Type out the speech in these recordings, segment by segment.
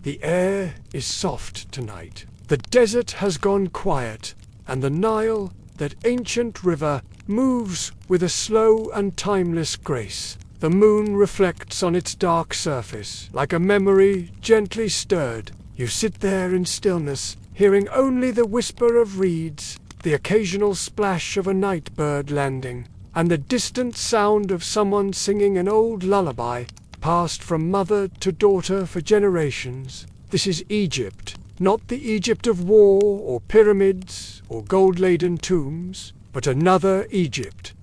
The air is soft tonight. The desert has gone quiet, and the Nile, that ancient river, moves with a slow and timeless grace. The moon reflects on its dark surface, like a memory gently stirred. You sit there in stillness, hearing only the whisper of reeds, the occasional splash of a night bird landing, and the distant sound of someone singing an old lullaby, passed from mother to daughter for generations. This is Egypt, not the Egypt of war or pyramids or gold-laden tombs, but another Egypt,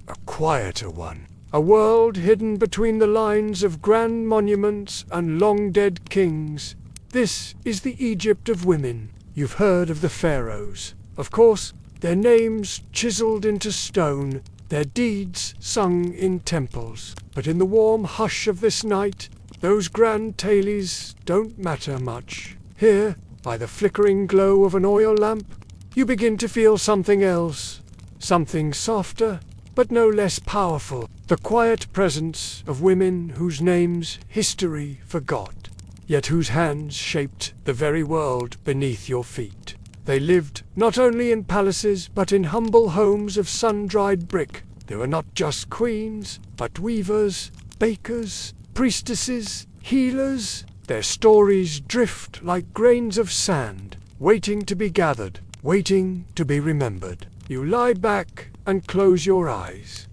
a quieter one. A world hidden between the lines of grand monuments and long-dead kings. This is the Egypt of women. You've heard of the pharaohs. Of course, their names chiseled into stone, their deeds sung in temples. But in the warm hush of this night, those grand tales don't matter much. Here, by the flickering glow of an oil lamp, you begin to feel something else. Something softer, but no less powerful. The quiet presence of women whose names history forgot, yet whose hands shaped the very world beneath your feet. They lived not only in palaces, but in humble homes of sun-dried brick. They were not just queens, but weavers, bakers, priestesses, healers. Their stories drift like grains of sand, waiting to be gathered, waiting to be remembered. You lie back and close your eyes.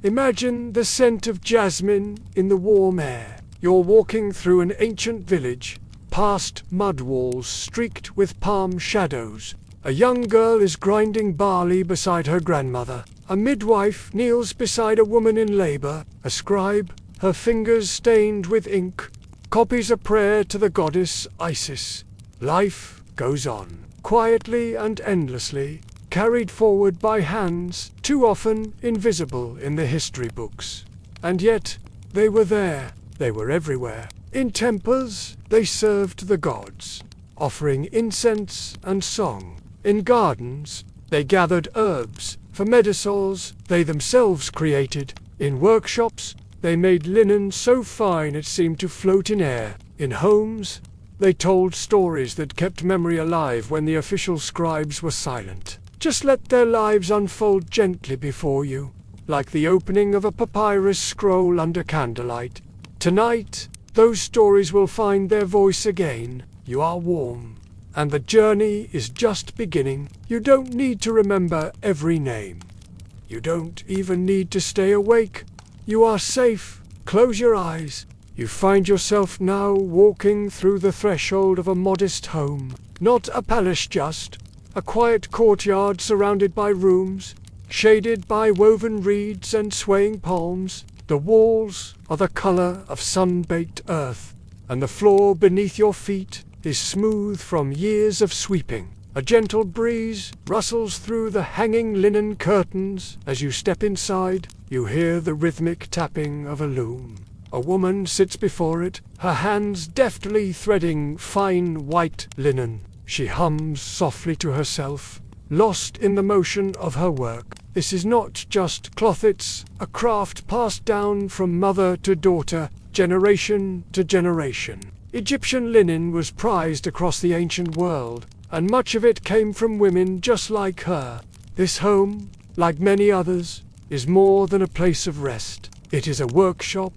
Imagine the scent of jasmine in the warm air. You're walking through an ancient village, past mud walls streaked with palm shadows. A young girl is grinding barley beside her grandmother. A midwife kneels beside a woman in labor. A scribe, her fingers stained with ink, copies a prayer to the goddess Isis. Life goes on, quietly and endlessly, carried forward by hands too often invisible in the history books. And yet, they were there. They were everywhere. In temples, they served the gods, offering incense and song. In gardens, they gathered herbs for medicines they themselves created. In workshops, they made linen so fine it seemed to float in air. In homes, they told stories that kept memory alive when the official scribes were silent. Just let their lives unfold gently before you, like the opening of a papyrus scroll under candlelight. Tonight, those stories will find their voice again. You are warm, and the journey is just beginning. You don't need to remember every name. You don't even need to stay awake. You are safe. Close your eyes. You find yourself now walking through the threshold of a modest home. Not a palace just. A quiet courtyard surrounded by rooms, shaded by woven reeds and swaying palms. The walls are the color of sun-baked earth, and the floor beneath your feet is smooth from years of sweeping. A gentle breeze rustles through the hanging linen curtains. As you step inside, you hear the rhythmic tapping of a loom. A woman sits before it, her hands deftly threading fine white linen. She hums softly to herself, lost in the motion of her work. This is not just cloth, it's a craft passed down from mother to daughter, generation to generation. Egyptian linen was prized across the ancient world, and much of it came from women just like her. This home, like many others, is more than a place of rest. It is a workshop,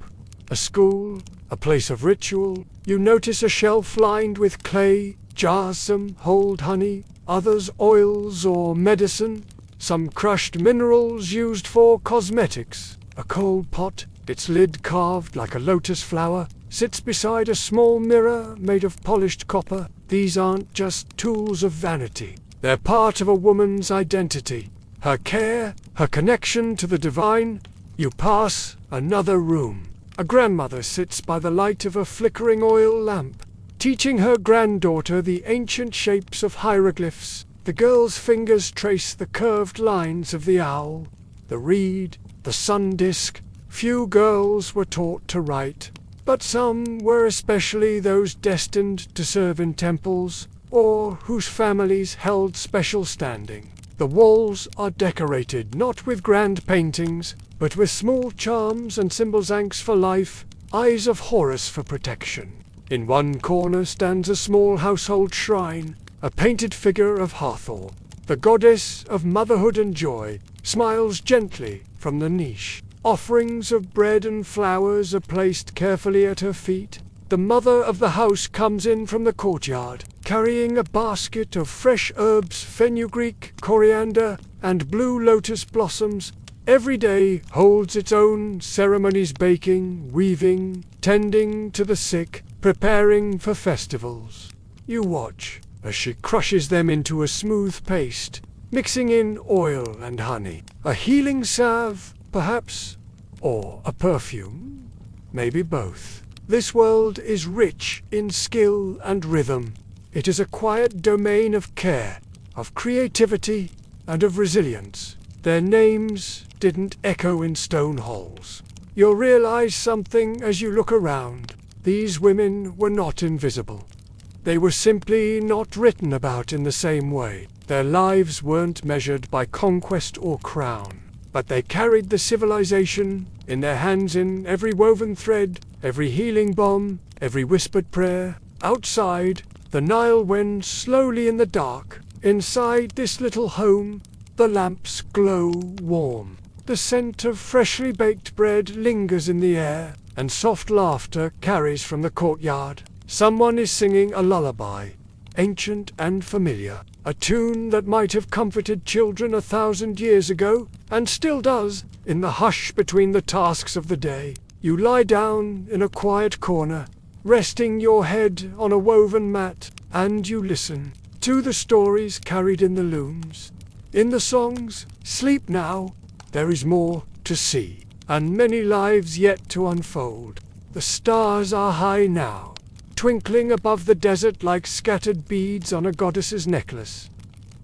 a school, a place of ritual. You notice a shelf lined with clay. Jars, some hold honey, others oils or medicine, some crushed minerals used for cosmetics. A coal pot, its lid carved like a lotus flower, sits beside a small mirror made of polished copper. These aren't just tools of vanity. They're part of a woman's identity, her care, her connection to the divine. You pass another room. A grandmother sits by the light of a flickering oil lamp, teaching her granddaughter the ancient shapes of hieroglyphs. The girl's fingers trace the curved lines of the owl, the reed, the sun disk. Few girls were taught to write, but some were, especially those destined to serve in temples, or whose families held special standing. The walls are decorated not with grand paintings, but with small charms and symbols, ankhs for life, eyes of Horus for protection. In one corner stands a small household shrine, a painted figure of Hathor. The goddess of motherhood and joy smiles gently from the niche. Offerings of bread and flowers are placed carefully at her feet. The mother of the house comes in from the courtyard, carrying a basket of fresh herbs, fenugreek, coriander, and blue lotus blossoms. Every day holds its own ceremonies, baking, weaving, tending to the sick, preparing for festivals. You watch as she crushes them into a smooth paste, mixing in oil and honey. A healing salve, perhaps, or a perfume, maybe both. This world is rich in skill and rhythm. It is a quiet domain of care, of creativity, and of resilience. Their names didn't echo in stone halls. You'll realize something as you look around. These women were not invisible. They were simply not written about in the same way. Their lives weren't measured by conquest or crown, but they carried the civilization in their hands, in every woven thread, every healing balm, every whispered prayer. Outside, the Nile went slowly in the dark. Inside this little home, the lamps glow warm. The scent of freshly baked bread lingers in the air, and soft laughter carries from the courtyard. Someone is singing a lullaby, ancient and familiar, a tune that might have comforted children 1,000 years ago, and still does, in the hush between the tasks of the day. You lie down in a quiet corner, resting your head on a woven mat, and you listen to the stories carried in the looms. In the songs, "Sleep now," there is more to see, and many lives yet to unfold. The stars are high now, twinkling above the desert like scattered beads on a goddess's necklace.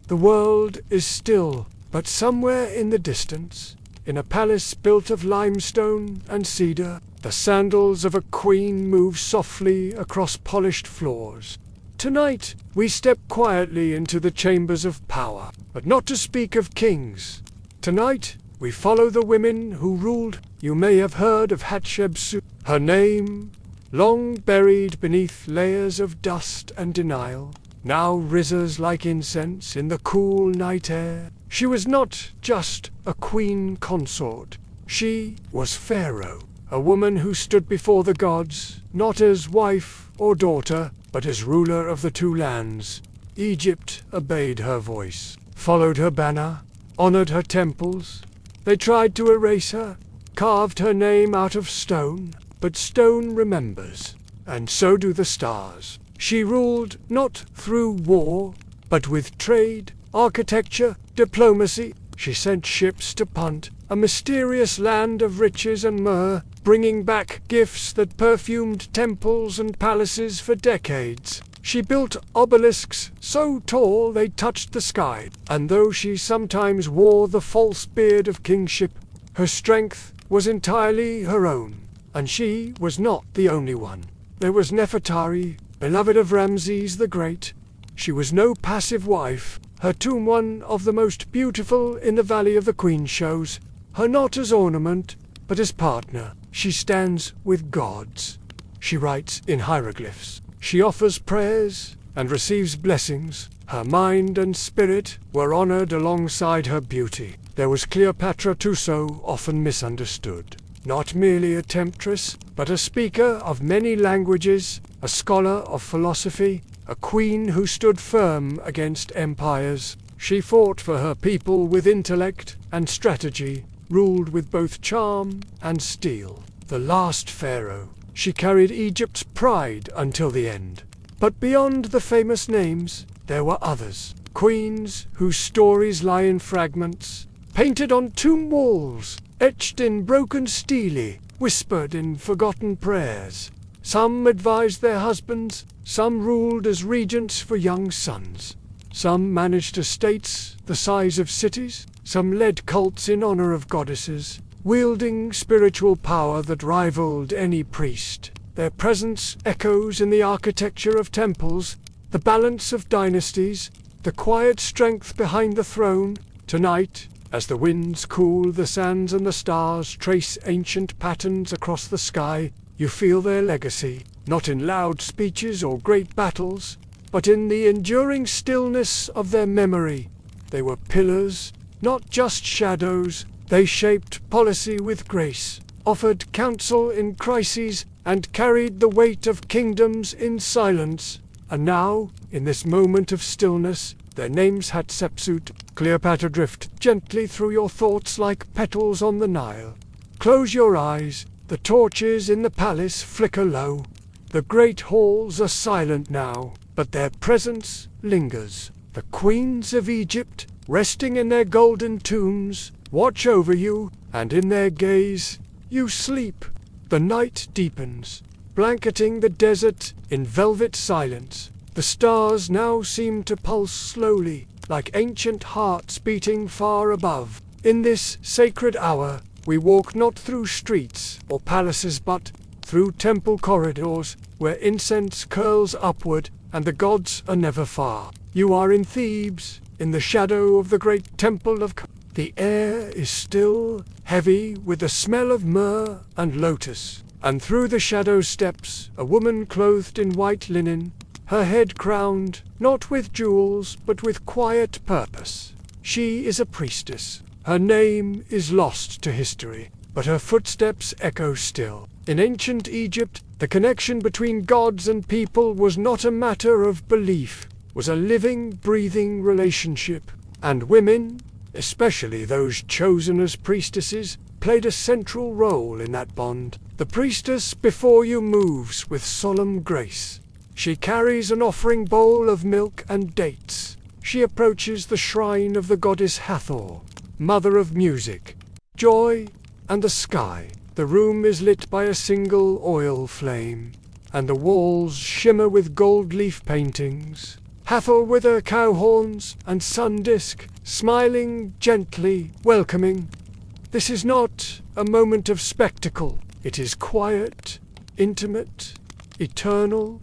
The world is still, but somewhere in the distance, in a palace built of limestone and cedar, the sandals of a queen move softly across polished floors. Tonight, we step quietly into the chambers of power, but not to speak of kings. Tonight, we follow the women who ruled. You may have heard of Hatshepsut. Her name, long buried beneath layers of dust and denial, now rises like incense in the cool night air. She was not just a queen consort. She was Pharaoh, a woman who stood before the gods, not as wife or daughter, but as ruler of the two lands. Egypt obeyed her voice, followed her banner, honored her temples. They tried to erase her, carved her name out of stone, but stone remembers, and so do the stars. She ruled not through war, but with trade, architecture, diplomacy. She sent ships to Punt, a mysterious land of riches and myrrh, bringing back gifts that perfumed temples and palaces for decades. She built obelisks so tall they touched the sky, and though she sometimes wore the false beard of kingship, her strength was entirely her own. And she was not the only one. There was Nefertari, beloved of Ramses the Great. She was no passive wife, her tomb one of the most beautiful in the Valley of the Queen shows. Her not as ornament, but as partner. She stands with gods. She writes in hieroglyphs. She offers prayers and receives blessings. Her mind and spirit were honored alongside her beauty. There was Cleopatra too, so often misunderstood. Not merely a temptress, but a speaker of many languages, a scholar of philosophy, a queen who stood firm against empires. She fought for her people with intellect and strategy, ruled with both charm and steel. The last pharaoh, she carried Egypt's pride until the end. But beyond the famous names, there were others, queens whose stories lie in fragments, painted on tomb walls, etched in broken stele, whispered in forgotten prayers. Some advised their husbands, some ruled as regents for young sons. Some managed estates the size of cities, some led cults in honor of goddesses, wielding spiritual power that rivaled any priest. Their presence echoes in the architecture of temples, the balance of dynasties, the quiet strength behind the throne. Tonight, as the winds cool the sands and the stars trace ancient patterns across the sky, you feel their legacy. not in loud speeches or great battles, but in the enduring stillness of their memory. They were pillars, not just shadows. They shaped policy with grace, offered counsel in crises, and carried the weight of kingdoms in silence. And now, in this moment of stillness, their names Hatshepsut, Cleopatra drift gently through your thoughts like petals on the Nile. Close your eyes, the torches in the palace flicker low. The great halls are silent now, but their presence lingers. The queens of Egypt, resting in their golden tombs, watch over you, and in their gaze, you sleep. The night deepens, blanketing the desert in velvet silence. The stars now seem to pulse slowly, like ancient hearts beating far above. In this sacred hour, we walk not through streets or palaces, but through temple corridors, where incense curls upward, and the gods are never far. You are in Thebes, in the shadow of the great temple of The air is still, heavy with the smell of myrrh and lotus, and through the shadow steps a woman clothed in white linen, her head crowned, not with jewels, but with quiet purpose. She is a priestess. Her name is lost to history, but her footsteps echo still. In ancient Egypt, the connection between gods and people was not a matter of belief, was a living, breathing relationship, and women, especially those chosen as priestesses, played a central role in that bond. The priestess before you moves with solemn grace. She carries an offering bowl of milk and dates. She approaches the shrine of the goddess Hathor, mother of music, joy, and the sky. The room is lit by a single oil flame, and the walls shimmer with gold leaf paintings. Hathor with her cow horns and sun disk, smiling gently, welcoming. This is not a moment of spectacle. It is quiet, intimate, eternal.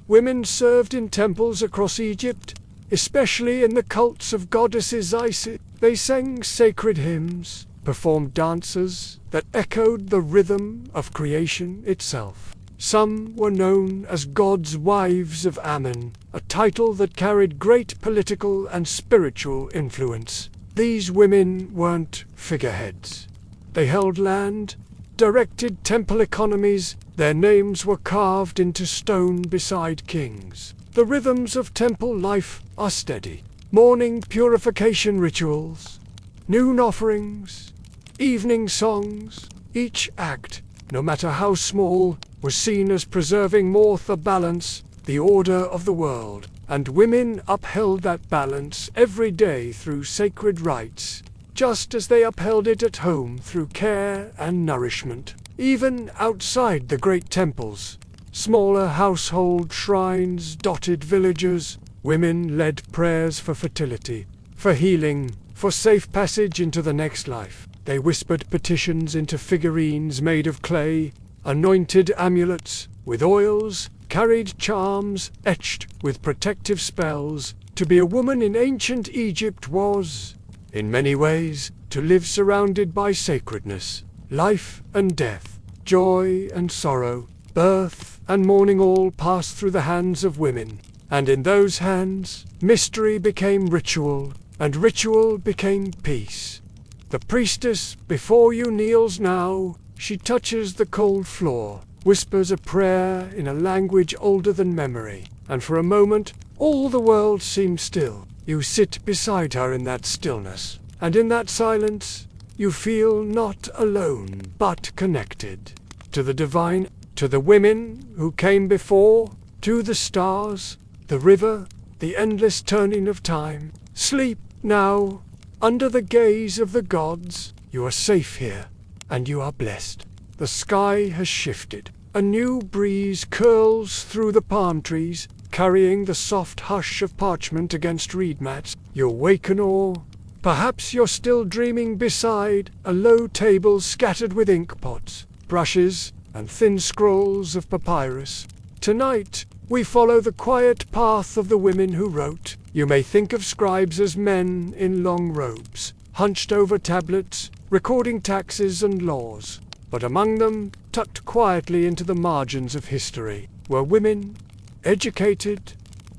Women served in temples across Egypt, especially in the cults of goddesses Isis. They sang sacred hymns, performed dances that echoed the rhythm of creation itself. Some were known as gods' wives of Ammon, a title that carried great political and spiritual influence. These women weren't figureheads. They held land, directed temple economies. Their names were carved into stone beside kings. The rhythms of temple life are steady. Morning purification rituals, noon offerings, evening songs. Each act, no matter how small, was seen as preserving the balance, the order of the world. And women upheld that balance every day through sacred rites, just as they upheld it at home through care and nourishment. Even outside the great temples, smaller household shrines dotted villages. Women led prayers for fertility, for healing, for safe passage into the next life. They whispered petitions into figurines made of clay, anointed amulets with oils, carried charms etched with protective spells. To be a woman in ancient Egypt was, in many ways, to live surrounded by sacredness. Life and death, joy and sorrow, birth and mourning all passed through the hands of women. And in those hands, mystery became ritual, and ritual became peace. The priestess before you kneels now. She touches the cold floor, whispers a prayer in a language older than memory, and for a moment, all the world seems still. You sit beside her in that stillness, and in that silence, you feel not alone, but connected. To the divine, to the women who came before, to the stars, the river, the endless turning of time. Sleep now, under the gaze of the gods. You are safe here, and you are blessed. The sky has shifted. A new breeze curls through the palm trees, carrying the soft hush of parchment against reed mats. You waken or perhaps you're still dreaming beside a low table scattered with ink pots, brushes, and thin scrolls of papyrus. Tonight, we follow the quiet path of the women who wrote. You may think of scribes as men in long robes, hunched over tablets, recording taxes and laws. But among them, tucked quietly into the margins of history, were women, educated,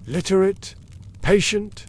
literate, patient,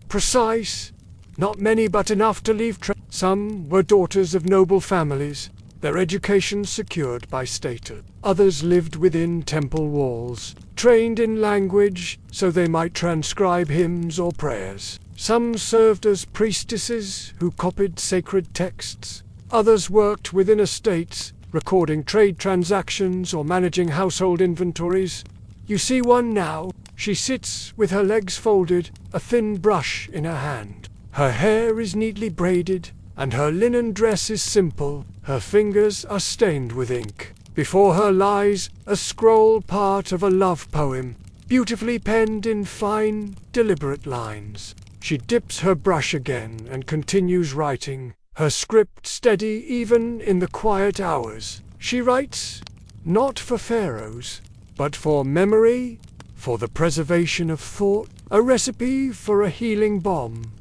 precise, not many but enough to leave Some were daughters of noble families, their education secured by status. Others lived within temple walls, trained in language so they might transcribe hymns or prayers. Some served as priestesses who copied sacred texts. Others worked within estates, recording trade transactions or managing household inventories. You see one now. She sits with her legs folded, a thin brush in her hand. Her hair is neatly braided, and her linen dress is simple. Her fingers are stained with ink. Before her lies a scroll, part of a love poem, beautifully penned in fine, deliberate lines. She dips her brush again and continues writing, her script steady even in the quiet hours. She writes, not for pharaohs, but for memory, for the preservation of thought, a recipe for a healing balm,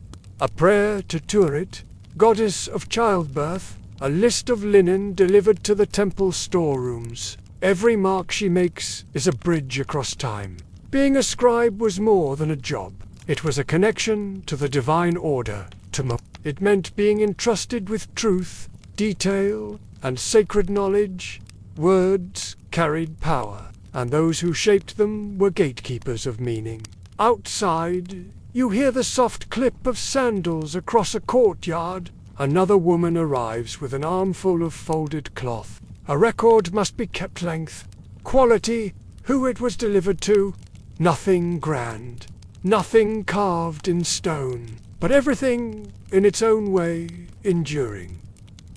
a prayer to Turit, goddess of childbirth, a list of linen delivered to the temple storerooms. Every mark she makes is a bridge across time. Being a scribe was more than a job. It was a connection to the divine order, It meant being entrusted with truth, detail, and sacred knowledge. Words carried power, and those who shaped them were gatekeepers of meaning. Outside, you hear the soft clip of sandals across a courtyard. Another woman arrives with an armful of folded cloth. A record must be kept: length, quality, who it was delivered to. Nothing grand, nothing carved in stone, but everything, in its own way, enduring.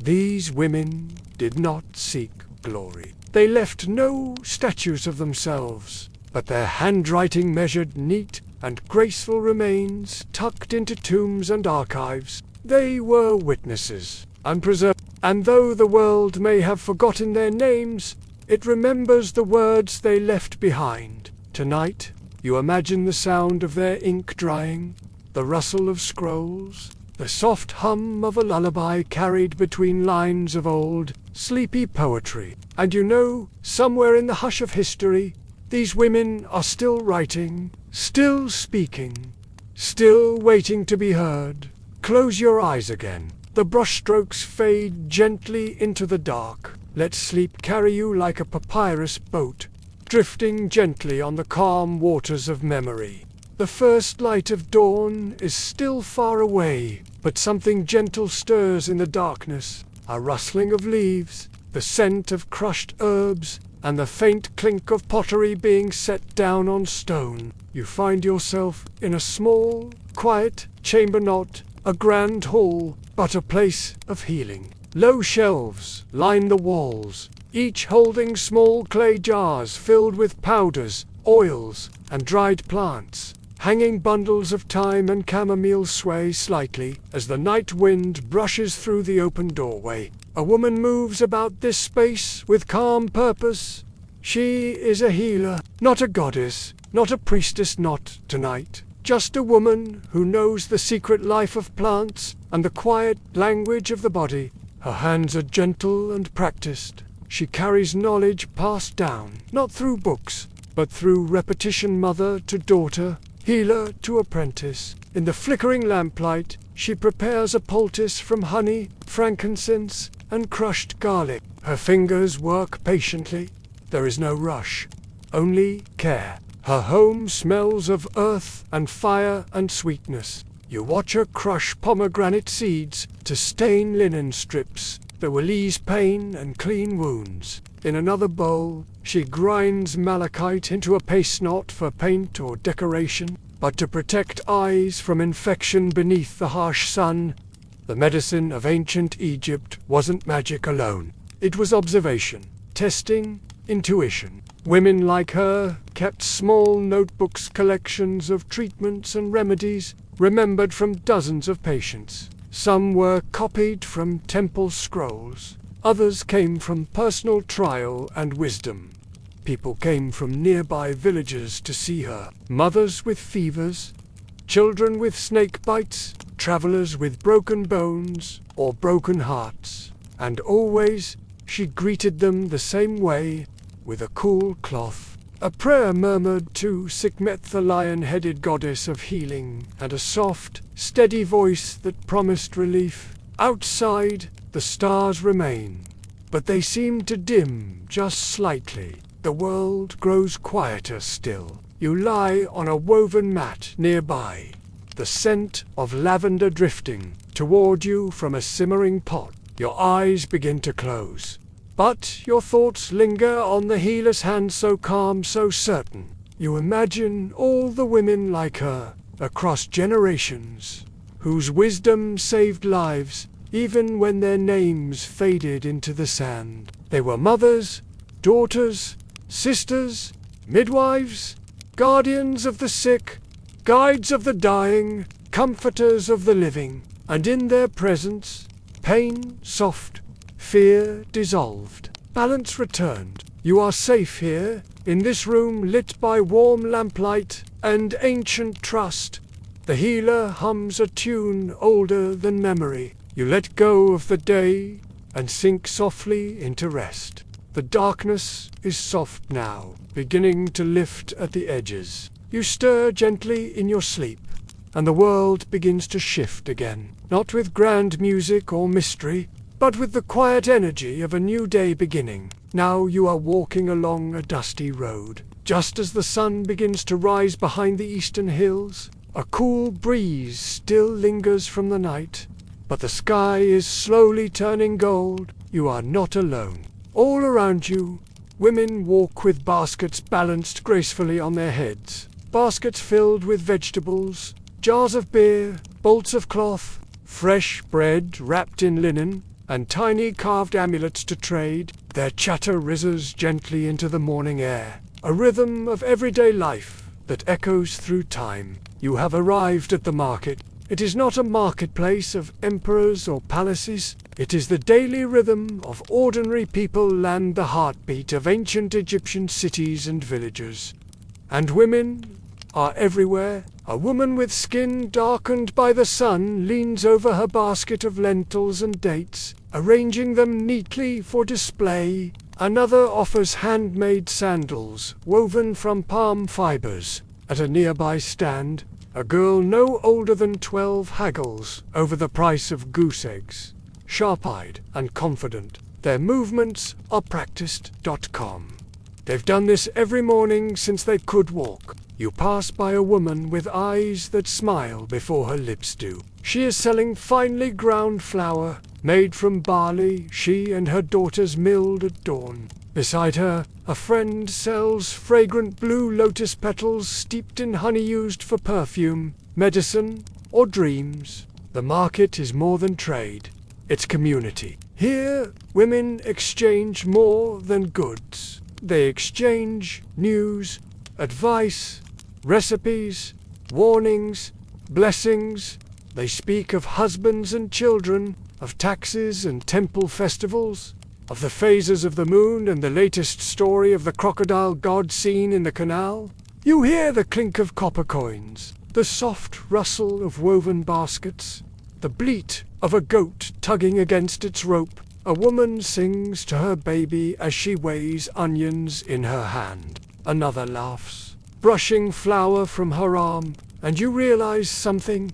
These women did not seek glory. They left no statues of themselves, but their handwriting measured, neat, and graceful remains tucked into tombs and archives. They were witnesses, unpreserved, and though the world may have forgotten their names, it remembers the words they left behind. Tonight, you imagine the sound of their ink drying, the rustle of scrolls, the soft hum of a lullaby carried between lines of old, sleepy poetry. And you know, somewhere in the hush of history, these women are still writing, still speaking, still waiting to be heard. Close your eyes again. The brushstrokes fade gently into the dark. Let sleep carry you like a papyrus boat, drifting gently on the calm waters of memory. The first light of dawn is still far away, but something gentle stirs in the darkness. A rustling of leaves, the scent of crushed herbs, and the faint clink of pottery being set down on stone. You find yourself in a small, quiet chamber, not a grand hall, but a place of healing. Low shelves line the walls, each holding small clay jars filled with powders, oils, and dried plants. Hanging bundles of thyme and chamomile sway slightly as the night wind brushes through the open doorway. A woman moves about this space with calm purpose. She is a healer, not a goddess, not a priestess, not tonight. Just a woman who knows the secret life of plants and the quiet language of the body. Her hands are gentle and practiced. She carries knowledge passed down, not through books, but through repetition, mother to daughter, healer to apprentice. In the flickering lamplight, she prepares a poultice from honey, frankincense, and crushed garlic. Her fingers work patiently. There is no rush, only care. Her home smells of earth and fire and sweetness. You watch her crush pomegranate seeds to stain linen strips that will ease pain and clean wounds. In another bowl, she grinds malachite into a paste, not for paint or decoration, but to protect eyes from infection beneath the harsh sun. The medicine of ancient Egypt wasn't magic alone. It was observation, testing, intuition. Women like her kept small notebooks, collections of treatments and remedies, remembered from dozens of patients. Some were copied from temple scrolls. Others came from personal trial and wisdom. People came from nearby villages to see her. Mothers with fevers, children with snake bites, travelers with broken bones or broken hearts. And always she greeted them the same way, with a cool cloth, A prayer murmured to Sekhmet, the lion-headed goddess of healing, and a soft, steady voice that promised relief. Outside, the stars remain, but they seem to dim just slightly. The world grows quieter still. You lie on a woven mat nearby, the scent of lavender drifting toward you from a simmering pot. Your eyes begin to close, but your thoughts linger on the healer's hand, so calm, so certain. You imagine all the women like her, across generations, whose wisdom saved lives, even when their names faded into the sand. They were mothers, daughters, sisters, midwives, guardians of the sick, guides of the dying, comforters of the living, and in their presence, pain soft, fear dissolved, balance returned. You are safe here, in this room lit by warm lamplight and ancient trust. The healer hums a tune older than memory. You let go of the day and sink softly into rest. The darkness is soft now, beginning to lift at the edges. You stir gently in your sleep, and the world begins to shift again, not with grand music or mystery, but with the quiet energy of a new day beginning. Now you are walking along a dusty road. Just as the sun begins to rise behind the eastern hills, a cool breeze still lingers from the night, but the sky is slowly turning gold. You are not alone. All around you, women walk with baskets balanced gracefully on their heads. Baskets filled with vegetables, jars of beer, bolts of cloth, fresh bread wrapped in linen, and tiny carved amulets to trade. Their chatter rises gently into the morning air, a rhythm of everyday life that echoes through time. You have arrived at the market. It is not a marketplace of emperors or palaces. It is the daily rhythm of ordinary people and the heartbeat of ancient Egyptian cities and villages. And women are everywhere. A woman with skin darkened by the sun leans over her basket of lentils and dates, arranging them neatly for display. Another offers handmade sandals woven from palm fibers. At a nearby stand, a girl no older than 12 haggles over the price of goose eggs. Sharp-eyed and confident, their movements are practiced.com. They've done this every morning since they could walk. You pass by a woman with eyes that smile before her lips do. She is selling finely ground flour, made from barley she and her daughters milled at dawn. Beside her, a friend sells fragrant blue lotus petals steeped in honey used for perfume, medicine, or dreams. The market is more than trade. It's community. Here, women exchange more than goods. They exchange news, advice, recipes, warnings, blessings. They speak of husbands and children, of taxes and temple festivals, of the phases of the moon and the latest story of the crocodile god seen in the canal. You hear the clink of copper coins, the soft rustle of woven baskets, the bleat of a goat tugging against its rope. A woman sings to her baby as she weighs onions in her hand. Another laughs, brushing flour from her arm, and you realize something.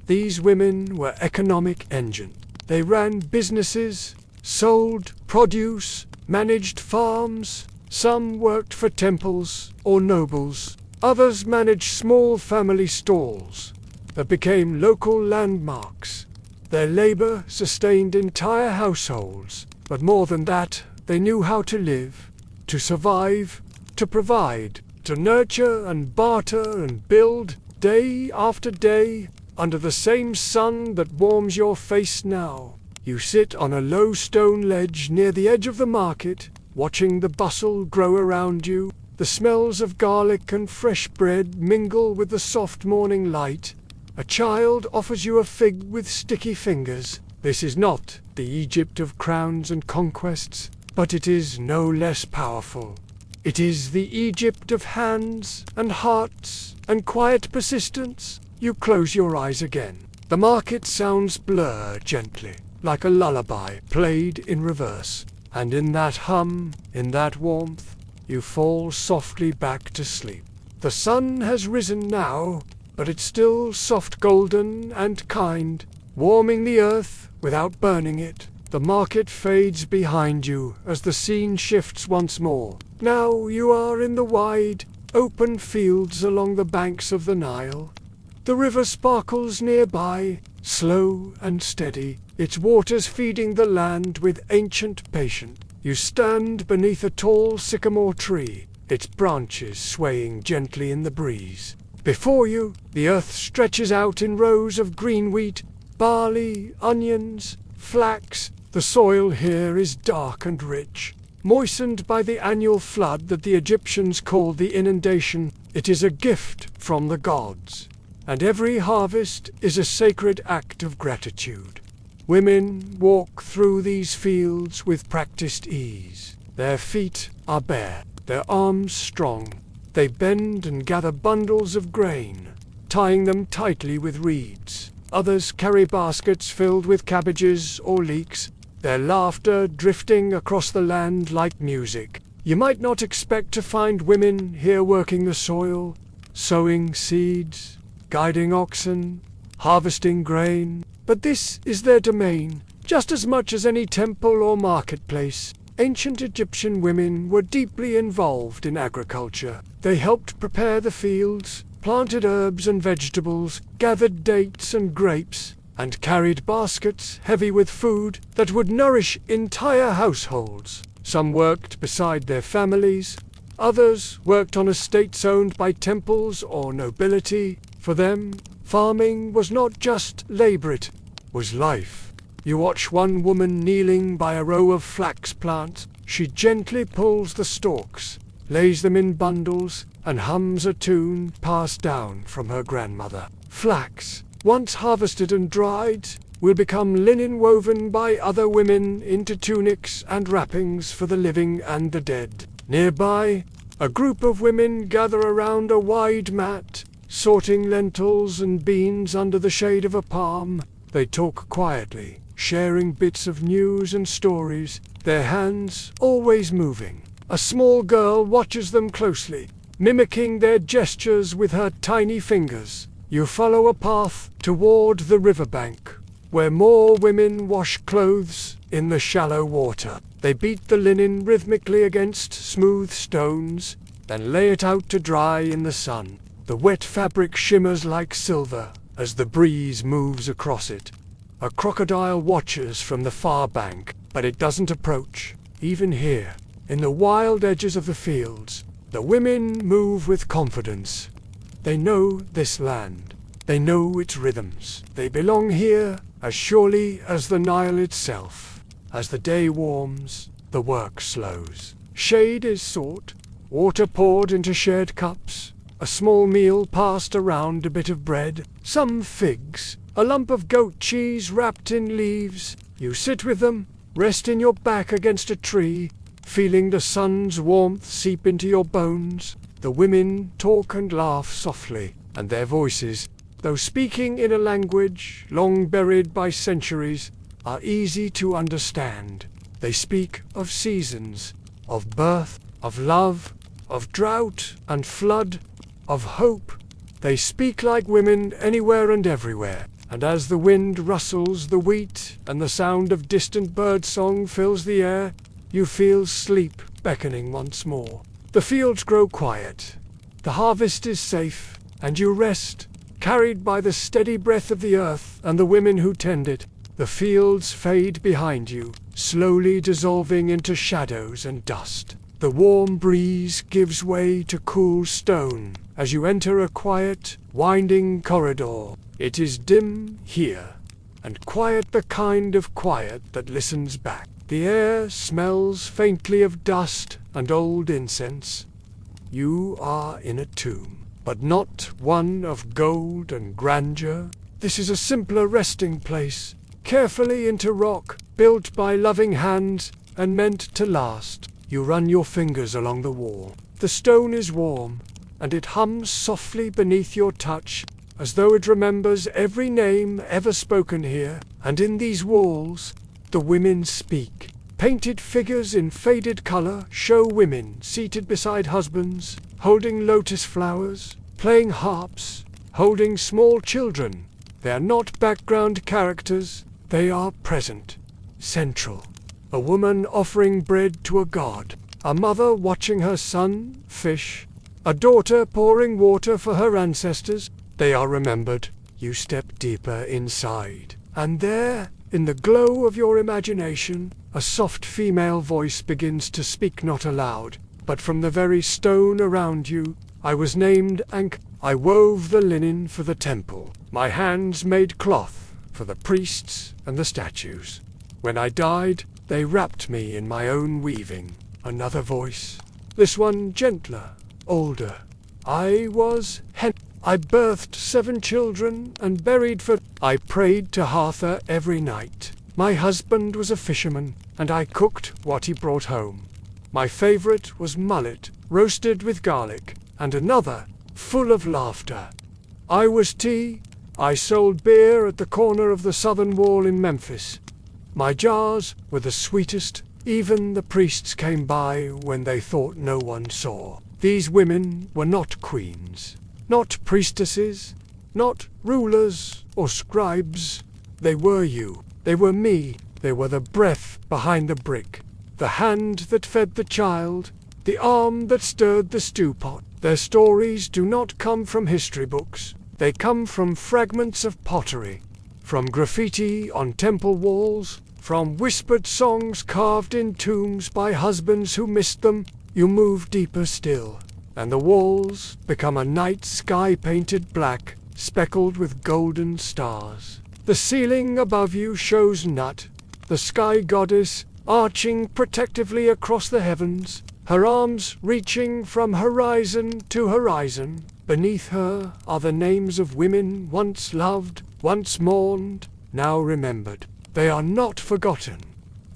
These women were economic engines. They ran businesses, sold produce, managed farms. Some worked for temples or nobles. Others managed small family stalls that became local landmarks. Their labor sustained entire households, but more than that, they knew how to live, to survive, to provide, to nurture and barter and build, day after day, under the same sun that warms your face now. You sit on a low stone ledge near the edge of the market, watching the bustle grow around you. The smells of garlic and fresh bread mingle with the soft morning light. A child offers you a fig with sticky fingers. This is not the Egypt of crowns and conquests, but it is no less powerful. It is the Egypt of hands and hearts and quiet persistence. You close your eyes again. The market sounds blur gently, like a lullaby played in reverse. And in that hum, in that warmth, you fall softly back to sleep. The sun has risen now, but it's still soft golden and kind, warming the earth without burning it. The market fades behind you as the scene shifts once more. Now you are in the wide, open fields along the banks of the Nile. The river sparkles nearby, slow and steady, its waters feeding the land with ancient patience. You stand beneath a tall sycamore tree, its branches swaying gently in the breeze. Before you, the earth stretches out in rows of green wheat, barley, onions, flax. The soil here is dark and rich, moistened by the annual flood that the Egyptians called the inundation. It is a gift from the gods, and every harvest is a sacred act of gratitude. Women walk through these fields with practiced ease. Their feet are bare, their arms strong. They bend and gather bundles of grain, tying them tightly with reeds. Others carry baskets filled with cabbages or leeks, their laughter drifting across the land like music. You might not expect to find women here working the soil, sowing seeds, guiding oxen, harvesting grain, but this is their domain, just as much as any temple or marketplace. Ancient Egyptian women were deeply involved in agriculture. They helped prepare the fields, planted herbs and vegetables, gathered dates and grapes, and carried baskets heavy with food that would nourish entire households. Some worked beside their families, others worked on estates owned by temples or nobility. For them, farming was not just labor, it was life. You watch one woman kneeling by a row of flax plants. She gently pulls the stalks, lays them in bundles, and hums a tune passed down from her grandmother. Flax, once harvested and dried, will become linen woven by other women into tunics and wrappings for the living and the dead. Nearby, a group of women gather around a wide mat, sorting lentils and beans under the shade of a palm. They talk quietly, sharing bits of news and stories, their hands always moving. A small girl watches them closely, mimicking their gestures with her tiny fingers. You follow a path toward the riverbank, where more women wash clothes in the shallow water. They beat the linen rhythmically against smooth stones, then lay it out to dry in the sun. The wet fabric shimmers like silver as the breeze moves across it. A crocodile watches from the far bank, but it doesn't approach. Even here, in the wild edges of the fields, the women move with confidence. They know this land. They know its rhythms. They belong here as surely as the Nile itself. As the day warms, the work slows. Shade is sought, water poured into shared cups, a small meal passed around, a bit of bread, some figs, a lump of goat cheese wrapped in leaves. You sit with them, resting your back against a tree, feeling the sun's warmth seep into your bones. The women talk and laugh softly, and their voices, though speaking in a language long buried by centuries, are easy to understand. They speak of seasons, of birth, of love, of drought and flood, of hope. They speak like women anywhere and everywhere, and as the wind rustles the wheat and the sound of distant birdsong fills the air, you feel sleep beckoning once more. The fields grow quiet, the harvest is safe, and you rest, carried by the steady breath of the earth and the women who tend it. The fields fade behind you, slowly dissolving into shadows and dust. The warm breeze gives way to cool stone as you enter a quiet, winding corridor. It is dim here, and quiet, the kind of quiet that listens back. The air smells faintly of dust and old incense. You are in a tomb, but not one of gold and grandeur. This is a simpler resting place, carefully into rock, built by loving hands and meant to last. You run your fingers along the wall. The stone is warm, and it hums softly beneath your touch, as though it remembers every name ever spoken here. And in these walls, the women speak, Painted figures in faded color show women seated beside husbands, holding lotus flowers, playing harps, holding small children. They are not background characters, they are present, central. A woman offering bread to a god, a mother watching her son fish, a daughter pouring water for her ancestors. They are remembered. You step deeper inside, and there, in the glow of your imagination, a soft female voice begins to speak, not aloud, but from the very stone around you. I was named Ankh. I wove the linen for the temple. My hands made cloth for the priests and the statues. When I died, they wrapped me in my own weaving. Another voice, this one gentler, older. I was Hen. I birthed 7 children and buried for. I prayed to Hatha every night. My husband was a fisherman, and I cooked what he brought home. My favorite was mullet, roasted with garlic, and another, full of laughter. I was tea. I sold beer at the corner of the southern wall in Memphis. My jars were the sweetest. Even the priests came by when they thought no one saw. These women were not queens, not priestesses, not rulers or scribes. They were you. They were me. They were the breath behind the brick, the hand that fed the child, the arm that stirred the stew pot. Their stories do not come from history books. They come from fragments of pottery, from graffiti on temple walls, from whispered songs carved in tombs by husbands who missed them. You move deeper still, and the walls become a night sky painted black, speckled with golden stars. The ceiling above you shows Nut, the sky goddess, arching protectively across the heavens, her arms reaching from horizon to horizon. Beneath her are the names of women once loved, once mourned, now remembered. They are not forgotten.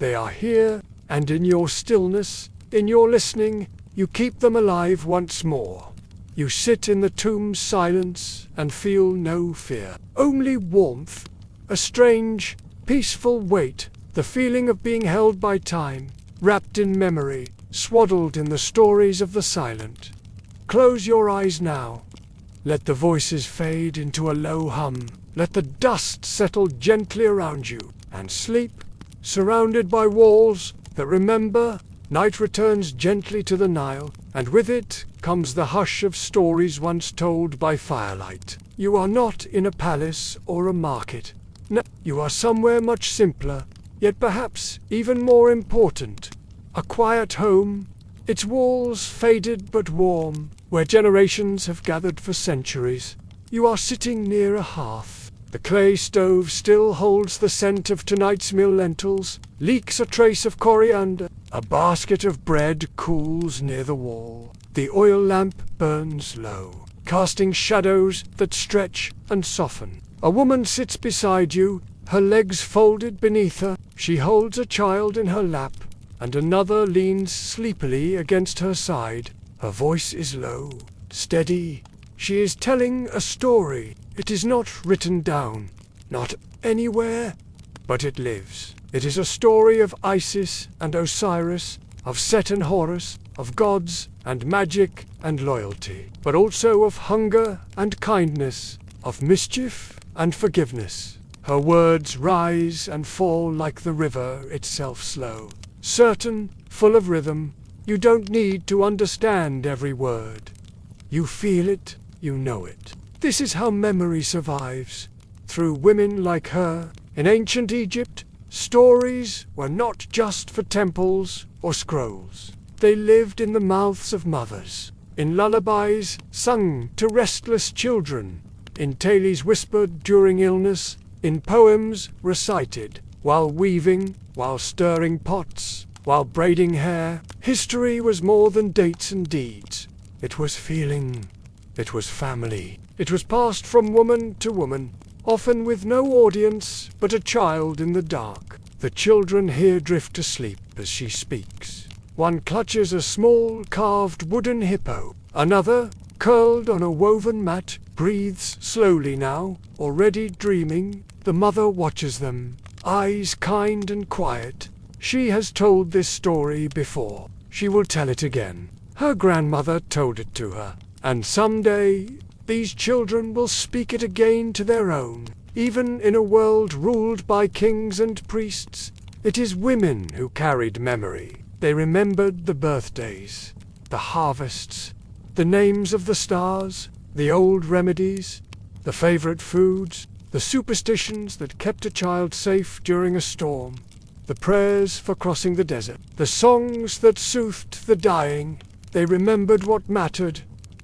They are here, and in your stillness, in your listening, you keep them alive once more. You sit in the tomb's silence and feel no fear, only warmth, a strange, peaceful weight, the feeling of being held by time, wrapped in memory, swaddled in the stories of the silent. Close your eyes now. Let the voices fade into a low hum. Let the dust settle gently around you, and sleep, surrounded by walls that remember. Night returns gently to the Nile, and with it comes the hush of stories once told by firelight. You are not in a palace or a market. No, you are somewhere much simpler, yet perhaps even more important. A quiet home, its walls faded but warm, where generations have gathered for centuries. You are sitting near a hearth. The clay stove still holds the scent of tonight's meal. Lentils, leaks a trace of coriander. A basket of bread cools near the wall. The oil lamp burns low, casting shadows that stretch and soften. A woman sits beside you, her legs folded beneath her. She holds a child in her lap, and another leans sleepily against her side. Her voice is low, steady. She is telling a story. It is not written down, not anywhere, but it lives. It is a story of Isis and Osiris, of Set and Horus, of gods and magic and loyalty, but also of hunger and kindness, of mischief and forgiveness. Her words rise and fall like the river itself, slow, certain, full of rhythm. You don't need to understand every word. You feel it, you know it. This is how memory survives. Through women like her. In ancient Egypt, stories were not just for temples or scrolls. They lived in the mouths of mothers, in lullabies sung to restless children, in tales whispered during illness, in poems recited while weaving, while stirring pots, while braiding hair. History was more than dates and deeds. It was feeling. It was family. It was passed from woman to woman, often with no audience but a child in the dark. The children here drift to sleep as she speaks. One clutches a small carved wooden hippo. Another, curled on a woven mat, breathes slowly now, already dreaming. The mother watches them, eyes kind and quiet. She has told this story before. She will tell it again. Her grandmother told it to her. And someday, these children will speak it again to their own. Even in a world ruled by kings and priests, it is women who carried memory. They remembered the birthdays, the harvests, the names of the stars, the old remedies, the favorite foods, the superstitions that kept a child safe during a storm, the prayers for crossing the desert, the songs that soothed the dying. They remembered what mattered.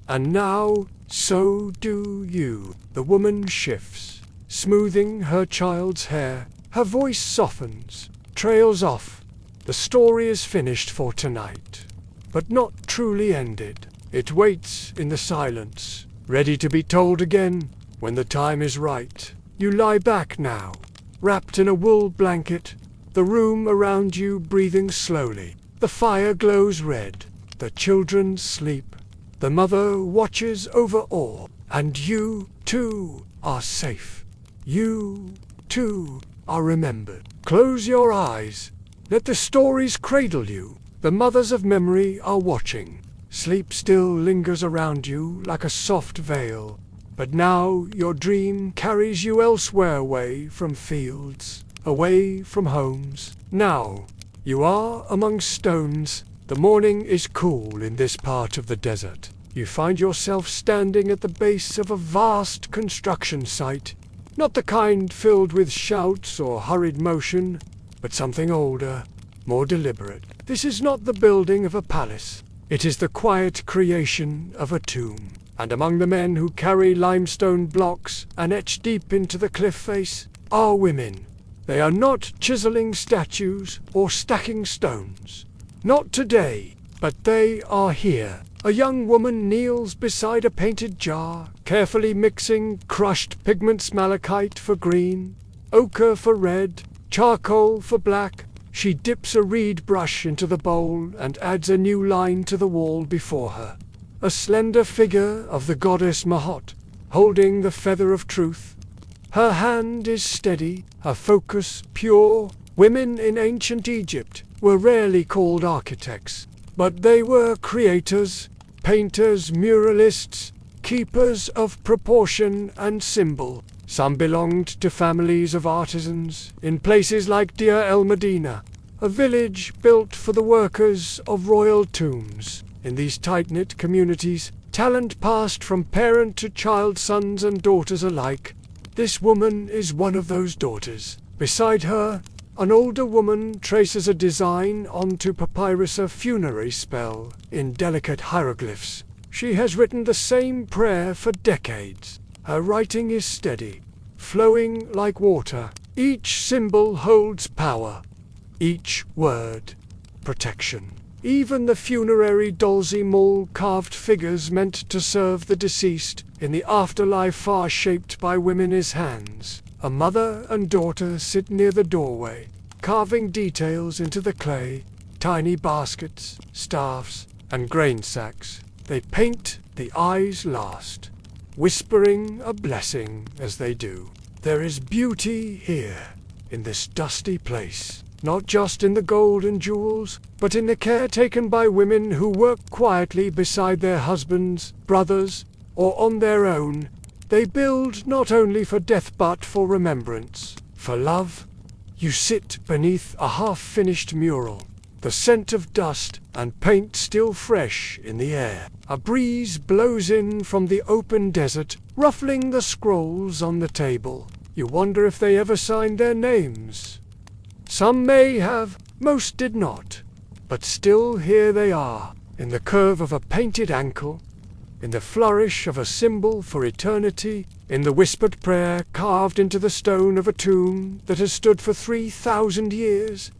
And now, so do you. The woman shifts, smoothing her child's hair. Her voice softens, trails off. The story is finished for tonight, but not truly ended. It waits in the silence, ready to be told again when the time is right. You lie back now, wrapped in a wool blanket, the room around you breathing slowly. The fire glows red. The children sleep. The mother watches over all. And you, too, are safe. You, too, are remembered. Close your eyes. Let the stories cradle you. The mothers of memory are watching. Sleep still lingers around you like a soft veil. But now your dream carries you elsewhere, away from fields, away from homes. Now you are among stones. The morning is cool in this part of the desert. You find yourself standing at the base of a vast construction site. Not the kind filled with shouts or hurried motion, but something older, more deliberate. This is not the building of a palace. It is the quiet creation of a tomb. And among the men who carry limestone blocks and etch deep into the cliff face are women. They are not chiseling statues or stacking stones. Not today, but they are here. A young woman kneels beside a painted jar, carefully mixing crushed pigments, malachite for green, ochre for red, charcoal for black. She dips a reed brush into the bowl and adds a new line to the wall before her. A slender figure of the goddess Mahot, holding the feather of truth. Her hand is steady, her focus pure. Women in ancient Egypt were rarely called architects, but they were creators, painters, muralists, keepers of proportion and symbol. Some belonged to families of artisans in places like Deir el Medina, a village built for the workers of royal tombs. In these tight-knit communities, talent passed from parent to child, sons and daughters alike. This woman is one of those daughters. Beside her, an older woman traces a design onto papyrus, a funerary spell in delicate hieroglyphs. She has written the same prayer for decades. Her writing is steady, flowing like water. Each symbol holds power, each word protection. Even the funerary dolzy mole carved figures meant to serve the deceased in the afterlife are shaped by women's hands. A mother and daughter sit near the doorway, carving details into the clay, tiny baskets, staffs, and grain sacks. They paint the eyes last, whispering a blessing as they do. There is beauty here, in this dusty place. Not just in the gold and jewels, but in the care taken by women who work quietly beside their husbands, brothers, or on their own. They build not only for death but for remembrance, for love. You sit beneath a half-finished mural, the scent of dust and paint still fresh in the air. A breeze blows in from the open desert, ruffling the scrolls on the table. You wonder if they ever signed their names. Some may have, most did not. But still here they are, in the curve of a painted ankle, in the flourish of a symbol for eternity, in the whispered prayer carved into the stone of a tomb that has stood for 3,000 years.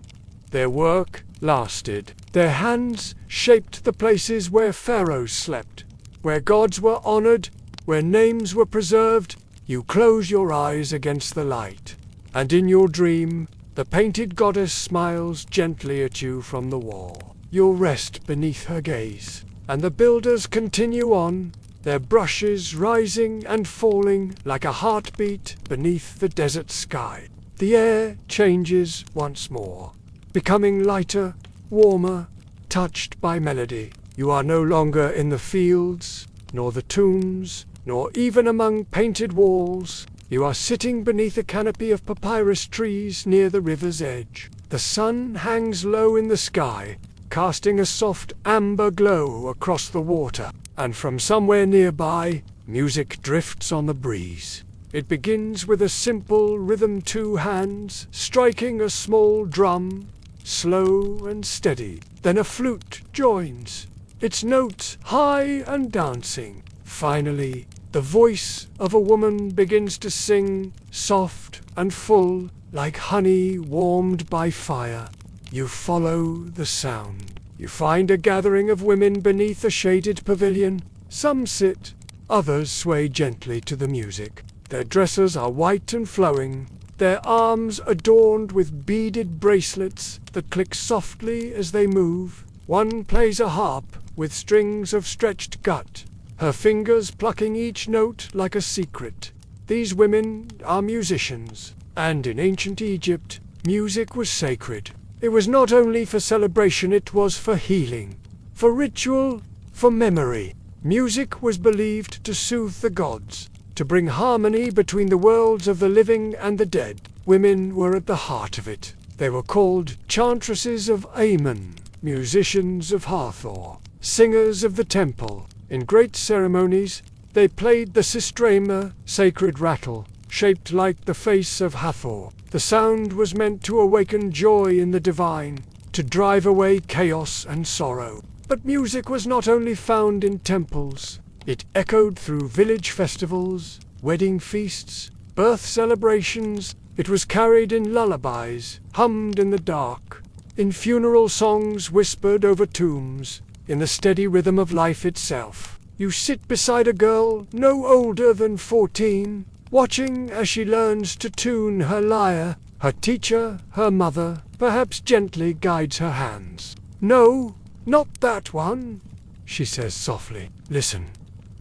Their work lasted. Their hands shaped the places where pharaohs slept, where gods were honored, where names were preserved. You close your eyes against the light, and in your dream, the painted goddess smiles gently at you from the wall. You'll rest beneath her gaze, and the builders continue on, their brushes rising and falling like a heartbeat beneath the desert sky. The air changes once more. becoming lighter, warmer, touched by melody. You are no longer in the fields, nor the tombs, nor even among painted walls. You are sitting beneath a canopy of papyrus trees near the river's edge. The sun hangs low in the sky, casting a soft amber glow across the water, and from somewhere nearby, music drifts on the breeze. It begins with a simple rhythm, 2 hands striking a small drum, slow and steady. Then a flute joins, its notes high and dancing. Finally, the voice of a woman begins to sing, soft and full, like honey warmed by fire. You follow the sound. You find a gathering of women beneath a shaded pavilion. Some sit, others sway gently to the music. Their dresses are white and flowing, their arms adorned with beaded bracelets that click softly as they move. One plays a harp with strings of stretched gut, her fingers plucking each note like a secret. These women are musicians, and in ancient Egypt, music was sacred. It was not only for celebration, it was for healing, for ritual, for memory. Music was believed to soothe the gods, to bring harmony between the worlds of the living and the dead. Women were at the heart of it. They were called chantresses of Amun, musicians of Hathor, singers of the temple. In great ceremonies, they played the sistrema, sacred rattle, shaped like the face of Hathor. The sound was meant to awaken joy in the divine, to drive away chaos and sorrow. But music was not only found in temples. It echoed through village festivals, wedding feasts, birth celebrations. It was carried in lullabies, hummed in the dark, in funeral songs whispered over tombs, in the steady rhythm of life itself. You sit beside a girl no older than 14, watching as she learns to tune her lyre. Her teacher, her mother, perhaps gently guides her hands. "No, not that one," she says softly. "Listen.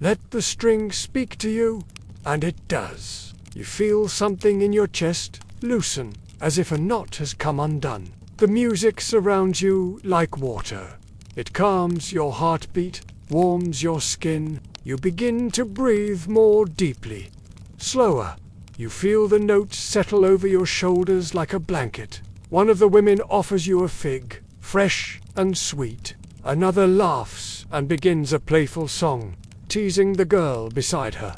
Let the string speak to you." And it does. You feel something in your chest loosen, as if a knot has come undone. The music surrounds you like water. It calms your heartbeat, warms your skin. You begin to breathe more deeply. Slower. You feel the notes settle over your shoulders like a blanket. One of the women offers you a fig, fresh and sweet. Another laughs and begins a playful song, teasing the girl beside her.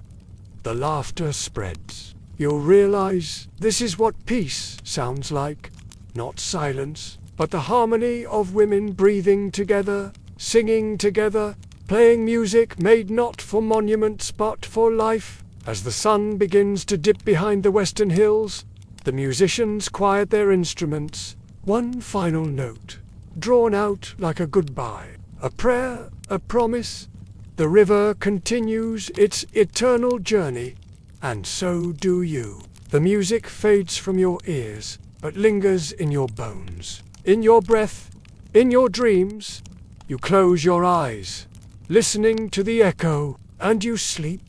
The laughter spreads. You'll realize this is what peace sounds like. Not silence, but the harmony of women breathing together, singing together, playing music made not for monuments but for life. As the sun begins to dip behind the western hills, the musicians quiet their instruments. One final note, drawn out like a goodbye, a prayer, a promise. The river continues its eternal journey, and so do you. The music fades from your ears, but lingers in your bones, in your breath, in your dreams. You close your eyes, listening to the echo, and you sleep,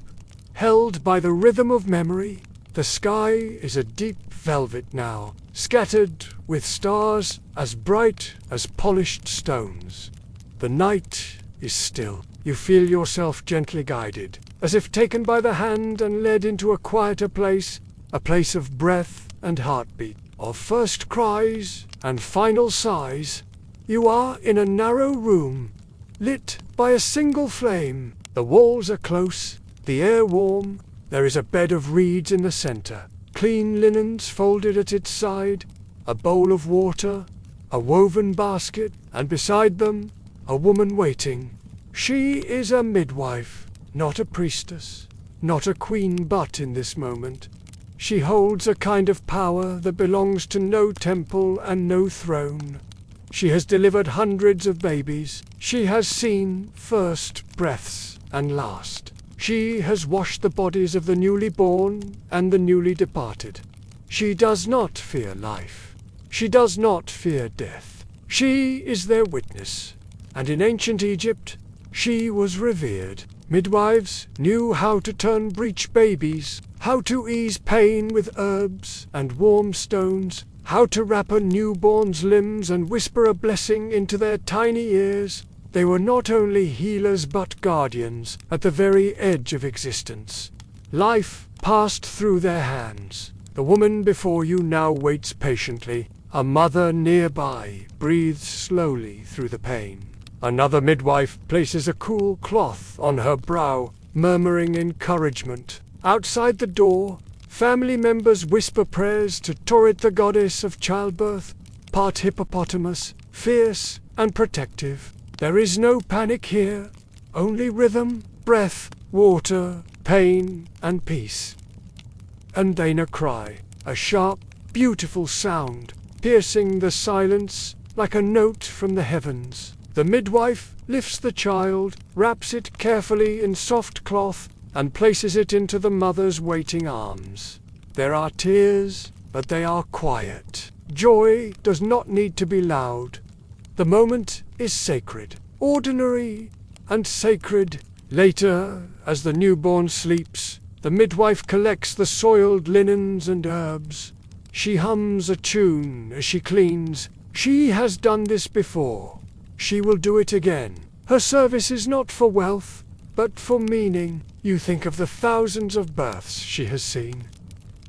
held by the rhythm of memory. The sky is a deep velvet now, scattered with stars as bright as polished stones. The night is still. You feel yourself gently guided, as if taken by the hand and led into a quieter place, a place of breath and heartbeat, of first cries and final sighs. You are in a narrow room, lit by a single flame. The walls are close, the air warm. There is a bed of reeds in the center, clean linens folded at its side, a bowl of water, a woven basket, and beside them, a woman waiting. She is a midwife, not a priestess, not a queen, but in this moment, she holds a kind of power that belongs to no temple and no throne. She has delivered hundreds of babies. She has seen first breaths and last. She has washed the bodies of the newly born and the newly departed. She does not fear life. She does not fear death. She is their witness. And in ancient Egypt, she was revered. Midwives knew how to turn breech babies, how to ease pain with herbs and warm stones, how to wrap a newborn's limbs and whisper a blessing into their tiny ears. They were not only healers but guardians at the very edge of existence. Life passed through their hands. The woman before you now waits patiently. A mother nearby breathes slowly through the pain. Another midwife places a cool cloth on her brow, murmuring encouragement. Outside the door, family members whisper prayers to Torit, the goddess of childbirth, part hippopotamus, fierce and protective. There is no panic here, only rhythm, breath, water, pain, and peace. And then a cry, a sharp, beautiful sound, piercing the silence like a note from the heavens. The midwife lifts the child, wraps it carefully in soft cloth, and places it into the mother's waiting arms. There are tears, but they are quiet. Joy does not need to be loud. The moment is sacred, ordinary and sacred. Later, as the newborn sleeps, the midwife collects the soiled linens and herbs. She hums a tune as she cleans. She has done this before. She will do it again. Her service is not for wealth, but for meaning. You think of the thousands of births she has seen,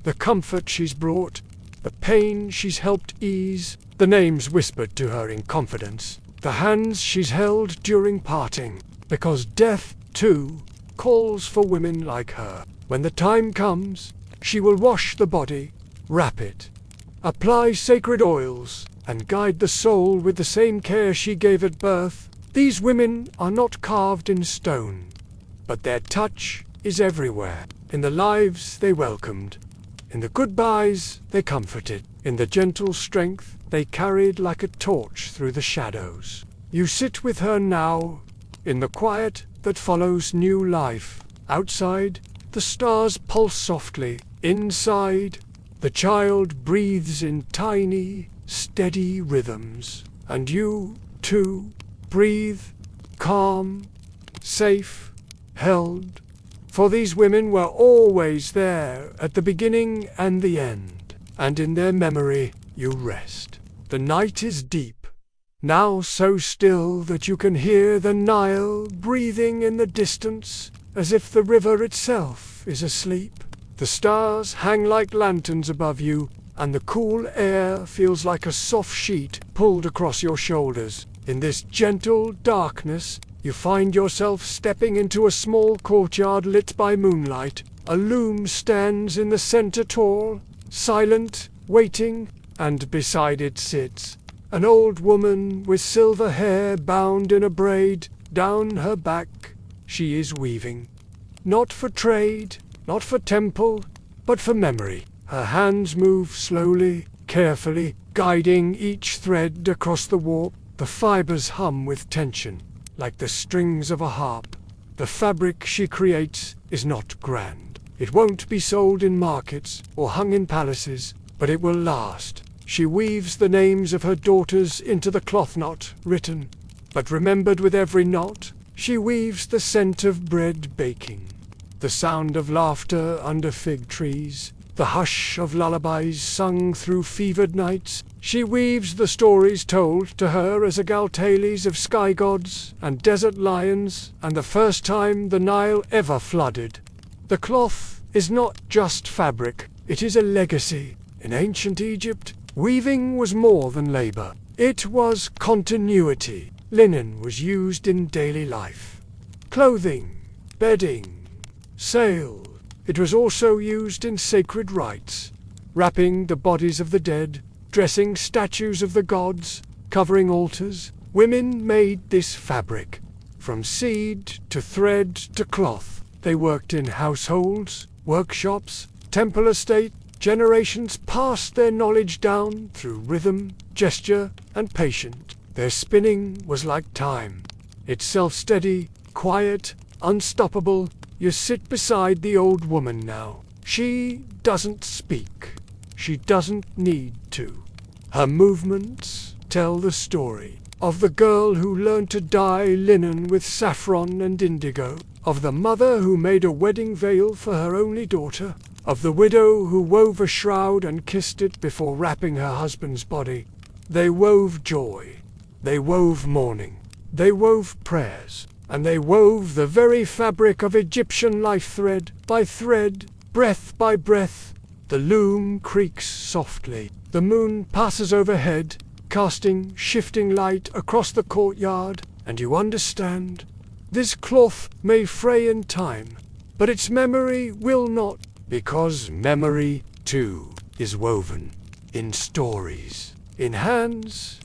the comfort she's brought, the pain she's helped ease, the names whispered to her in confidence, the hands she's held during parting, because death, too, calls for women like her. When the time comes, she will wash the body, wrap it, apply sacred oils, and guide the soul with the same care she gave at birth. These women are not carved in stone, but their touch is everywhere, in the lives they welcomed, in the goodbyes they comforted, in the gentle strength they carried like a torch through the shadows. You sit with her now, in the quiet that follows new life. Outside, the stars pulse softly. Inside, the child breathes in tiny, steady rhythms. And you, too, breathe, calm, safe, held. For these women were always there at the beginning and the end, and in their memory you rest. The night is deep, now so still that you can hear the Nile breathing in the distance, as if the river itself is asleep. The stars hang like lanterns above you, and the cool air feels like a soft sheet pulled across your shoulders. In this gentle darkness, you find yourself stepping into a small courtyard lit by moonlight. A loom stands in the center tall, silent, waiting, and beside it sits an old woman with silver hair bound in a braid down her back. She is weaving, not for trade, not for temple, but for memory. Her hands move slowly, carefully, guiding each thread across the warp. The fibers hum with tension, like the strings of a harp. The fabric she creates is not grand. It won't be sold in markets or hung in palaces, but it will last. She weaves the names of her daughters into the cloth, not written, but remembered with every knot. She weaves the scent of bread baking, the sound of laughter under fig trees, the hush of lullabies sung through fevered nights. She weaves the stories told to her as Agaltales of sky gods and desert lions, and the first time the Nile ever flooded. The cloth is not just fabric, it is a legacy. In ancient Egypt, weaving was more than labor. It was continuity. Linen was used in daily life. Clothing, bedding, sail. It was also used in sacred rites, wrapping the bodies of the dead, dressing statues of the gods, covering altars. Women made this fabric. From seed to thread to cloth. They worked in households, workshops, temple estate. Generations passed their knowledge down through rhythm, gesture, and patience. Their spinning was like time, itself steady, quiet, unstoppable. You sit beside the old woman now. She doesn't speak. She doesn't need to. Her movements tell the story of the girl who learned to dye linen with saffron and indigo, of the mother who made a wedding veil for her only daughter, of the widow who wove a shroud and kissed it before wrapping her husband's body. They wove joy, they wove mourning, they wove prayers, and they wove the very fabric of Egyptian life thread by thread, breath by breath. The loom creaks softly. The moon passes overhead, casting shifting light across the courtyard, and you understand. This cloth may fray in time, but its memory will not, because memory, too, is woven in stories, in hands,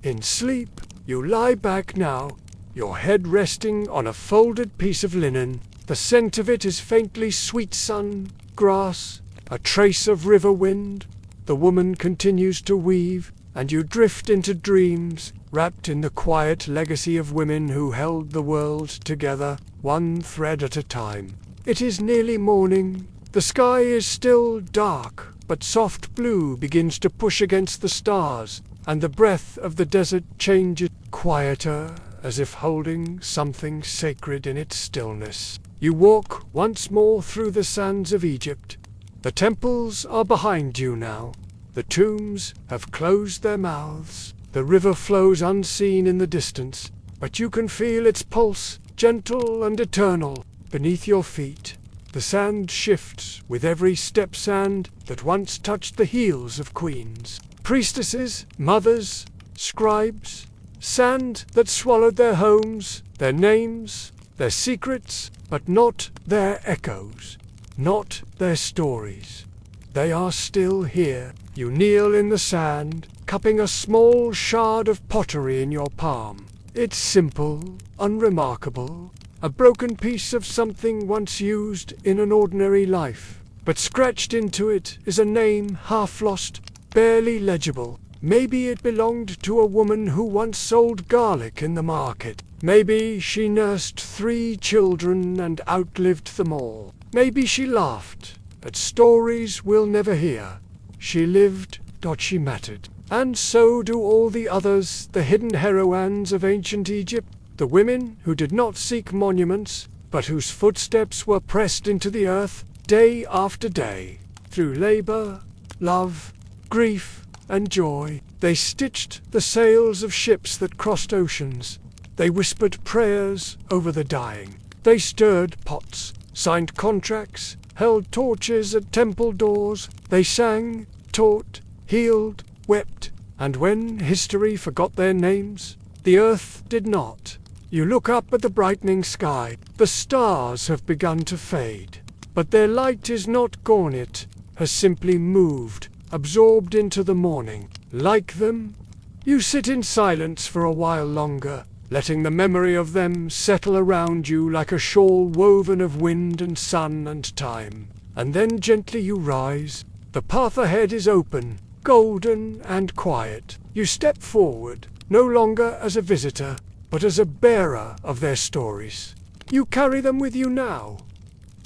in sleep. You lie back now, your head resting on a folded piece of linen. The scent of it is faintly sweet sun, grass, a trace of river wind. The woman continues to weave, and you drift into dreams, wrapped in the quiet legacy of women who held the world together, one thread at a time. It is nearly morning. The sky is still dark, but soft blue begins to push against the stars, and the breath of the desert changes, quieter, as if holding something sacred in its stillness. You walk once more through the sands of Egypt. The temples are behind you now. The tombs have closed their mouths. The river flows unseen in the distance, but you can feel its pulse, gentle and eternal, beneath your feet. The sand shifts with every step, sand that once touched the heels of queens, priestesses, mothers, scribes, sand that swallowed their homes, their names, their secrets, but not their echoes, not their stories. They are still here. You kneel in the sand, cupping a small shard of pottery in your palm. It's simple, unremarkable, a broken piece of something once used in an ordinary life. But scratched into it is a name half lost, barely legible. Maybe it belonged to a woman who once sold garlic in the market. Maybe she nursed 3 children and outlived them all. Maybe she laughed at stories we'll never hear. She lived, she mattered. And so do all the others, the hidden heroines of ancient Egypt, the women who did not seek monuments, but whose footsteps were pressed into the earth day after day. Through labor, love, grief, and joy, they stitched the sails of ships that crossed oceans. They whispered prayers over the dying. They stirred pots, signed contracts, held torches at temple doors. They sang, taught, healed, wept, and when history forgot their names, the earth did not. You look up at the brightening sky. The stars have begun to fade, but their light is not gone. It has simply moved, absorbed into the morning. Like them, you sit in silence for a while longer, letting the memory of them settle around you like a shawl woven of wind and sun and time. And then gently you rise. The path ahead is open, golden and quiet. You step forward, no longer as a visitor, but as a bearer of their stories. You carry them with you now.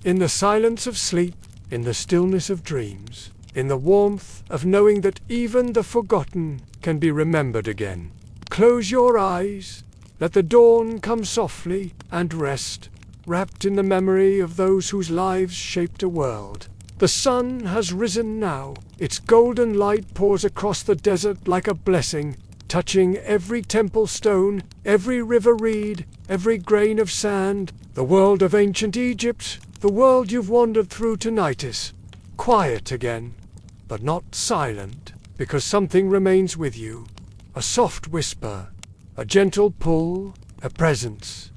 In the silence of sleep, in the stillness of dreams, in the warmth of knowing that even the forgotten can be remembered again. Close your eyes. Let the dawn come softly, and rest, wrapped in the memory of those whose lives shaped a world. The sun has risen now. Its golden light pours across the desert like a blessing, touching every temple stone, every river reed, every grain of sand. The world of ancient Egypt, the world you've wandered through tonight, is quiet again, but not silent, because something remains with you. A soft whisper, a gentle pull, a presence,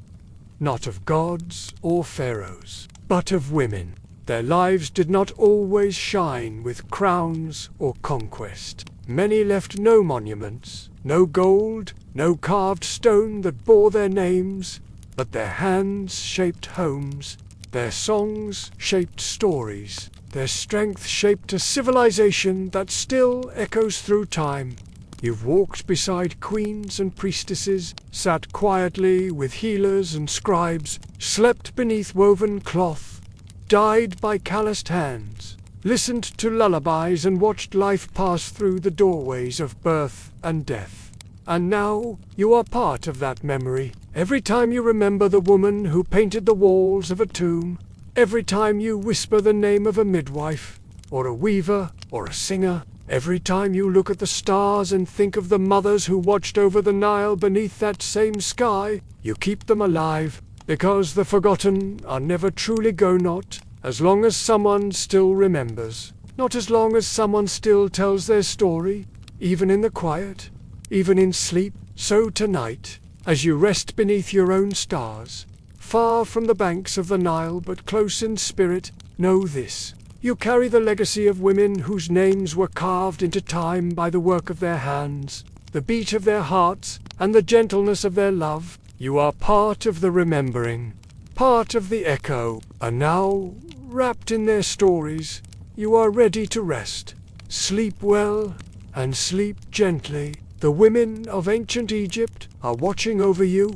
not of gods or pharaohs, but of women. Their lives did not always shine with crowns or conquest. Many left no monuments, no gold, no carved stone that bore their names, but their hands shaped homes, their songs shaped stories, their strength shaped a civilization that still echoes through time. You've walked beside queens and priestesses, sat quietly with healers and scribes, slept beneath woven cloth, died by calloused hands, listened to lullabies and watched life pass through the doorways of birth and death. And now you are part of that memory. Every time you remember the woman who painted the walls of a tomb, Every time you whisper the name of a midwife, or a weaver, or a singer, every time you look at the stars and think of the mothers who watched over the Nile beneath that same sky, you keep them alive, because the forgotten are never truly go not, as long as someone still remembers. Not as long as someone still tells their story, even in the quiet, even in sleep. So tonight, as you rest beneath your own stars, far from the banks of the Nile but close in spirit, know this. You carry the legacy of women whose names were carved into time by the work of their hands, the beat of their hearts, and the gentleness of their love. You are part of the remembering, part of the echo, and now, wrapped in their stories, you are ready to rest. Sleep well, and sleep gently. The women of ancient Egypt are watching over you,